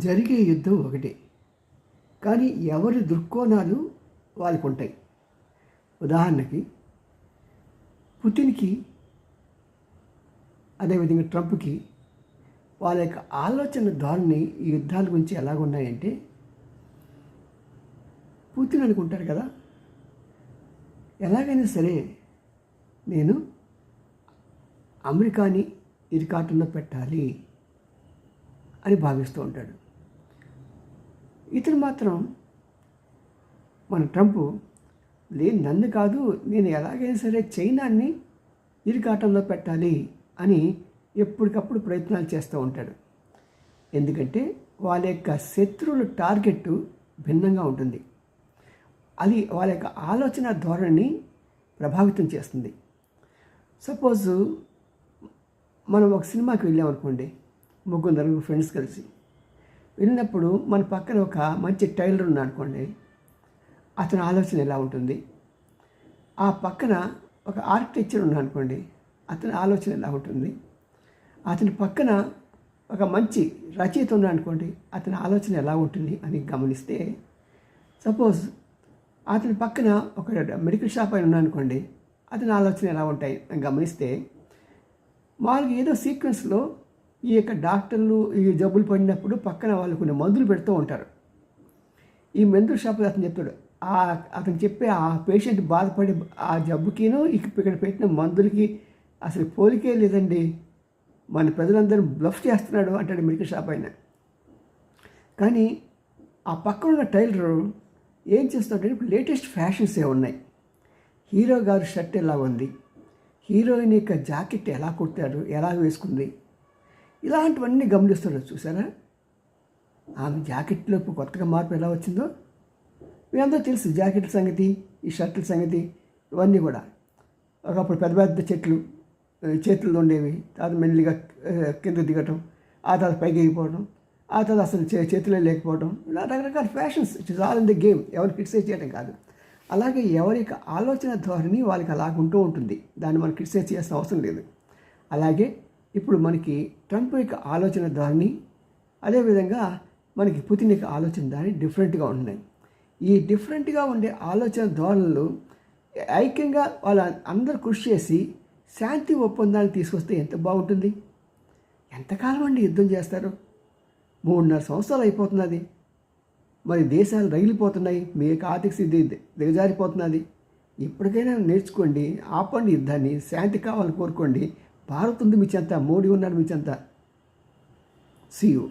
జరిగే యుద్ధం ఒకటే. కానీ ఎవరి దృక్కోణాలు వాళ్ళకు ఉంటాయి. ఉదాహరణకి పుతిన్‌కి, అదేవిధంగా ట్రంప్‌కి వాళ్ళ యొక్క ఆలోచన ధోరణి ఈ యుద్ధాల గురించి ఎలాగున్నాయంటే, పుతిన్ అనుకుంటాడు కదా, ఎలాగైనా సరే నేను అమెరికాని ఇరుకాటంలో పెట్టాలి అని భావిస్తూ ఉంటాడు. ఇతను మాత్రం మన ట్రంప్ లేదు, నన్ను కాదు, నేను ఎలాగైనా సరే చైనాని ఇరుకాటంలో పెట్టాలి అని ఎప్పటికప్పుడు ప్రయత్నాలు చేస్తూ ఉంటాడు. ఎందుకంటే వాళ్ళ యొక్క శత్రువుల టార్గెట్ భిన్నంగా ఉంటుంది. అది వాళ్ళ యొక్క ఆలోచన ధోరణిని ప్రభావితం చేస్తుంది. సపోజ్ మనం ఒక సినిమాకి వెళ్ళామనుకోండి, నలుగురు ఫ్రెండ్స్ కలిసి వెళ్ళినప్పుడు మన పక్కన ఒక మంచి టైలర్ ఉన్నాడు అనుకోండి, అతని ఆలోచన ఎలా ఉంటుంది? ఆ పక్కన ఒక ఆర్కిటెక్చర్ ఉన్నాడు అనుకోండి, అతని ఆలోచన ఎలా ఉంటుంది? అతని పక్కన ఒక మంచి రచయిత ఉన్నాడు అనుకోండి, అతని ఆలోచన ఎలా ఉంటుంది అని గమనిస్తే, సపోజ్ అతని పక్కన ఒక మెడికల్ షాప్ అయిన ఉన్నాడు అనుకోండి, అతని ఆలోచన ఎలా ఉంటాయి అని గమనిస్తే, వాళ్ళకి ఏదో సీక్వెన్స్లో ఈ యొక్క డాక్టర్లు ఈ జబ్బులు పడినప్పుడు పక్కన వాళ్ళు కొన్ని మందులు పెడుతూ ఉంటారు. ఈ మందుల షాప్లో అతను చెప్తాడు, అతను చెప్పే ఆ పేషెంట్ బాధపడే ఆ జబ్బుకిను ఇక్కడ పెట్టిన మందులకి అసలు పోలికే లేదండి, మన ప్రజలందరూ బ్లఫ్ చేస్తున్నాడు అంటాడు మెడికల్ షాప్ అయిన. కానీ ఆ పక్కన ఉన్న టైలరు ఏం చేస్తున్నాడంటే, ఇప్పుడు లేటెస్ట్ ఫ్యాషన్స్ ఉన్నాయి, హీరో గారు షర్ట్ ఎలా ఉంది, హీరోయిన్ యొక్క జాకెట్ ఎలా కుట్టాడు, ఎలా వేసుకుంది, ఇలాంటివన్నీ గమనిస్తాడు. చూసారా ఆమె జాకెట్లో కొత్తగా మార్పు ఎలా వచ్చిందో? మీ అందరూ తెలుసు జాకెట్ల సంగతి, ఈ షర్ట్ల సంగతి, ఇవన్నీ కూడా. ఒకప్పుడు పెద్ద పెద్ద చెట్లు చేతుల్లో ఉండేవి, తర్వాత మెల్లిగా కింద దిగటం, ఆ తర్వాత పైకి ఎగిపోవడం, ఆ తర్వాత అసలు చేతిలో లేకపోవడం, ఇలా రకరకాల fashions. It is all in the game. ఎవరు క్రిటిసైజ్ చేయడం కాదు. అలాగే ఎవరి యొక్క ఆలోచన ధోరణి వాళ్ళకి అలాగుంటూ ఉంటుంది. దాన్ని మనం క్రిటిసైజ్ చేయాల్సిన అవసరం లేదు. అలాగే ఇప్పుడు మనకి ట్రంప్ యొక్క ఆలోచన ధోరణి, అదేవిధంగా మనకి పుతిన్ యొక్క ఆలోచన ధోరణి డిఫరెంట్గా ఉంటున్నాయి. ఈ డిఫరెంట్గా ఉండే ఆలోచన ధోరణులు ఐక్యంగా వాళ్ళ అందరూ కృషి చేసి శాంతి ఒప్పందాన్ని తీసుకొస్తే ఎంత బాగుంటుంది. ఎంతకాలం అండి యుద్ధం చేస్తారు? 3.5 సంవత్సరాలు అయిపోతున్నది. మరి దేశాలు రగిలిపోతున్నాయి, మీ యొక్క ఆర్థిక స్థితి దిగజారిపోతున్నది. ఇప్పటికైనా నేర్చుకోండి, ఆపండి యుద్ధాన్ని, శాంతి కావాలని కోరుకోండి. భారత్ ఉంది మీ చెంత, మోడీ ఉన్నాడు మీ చెంత. See you.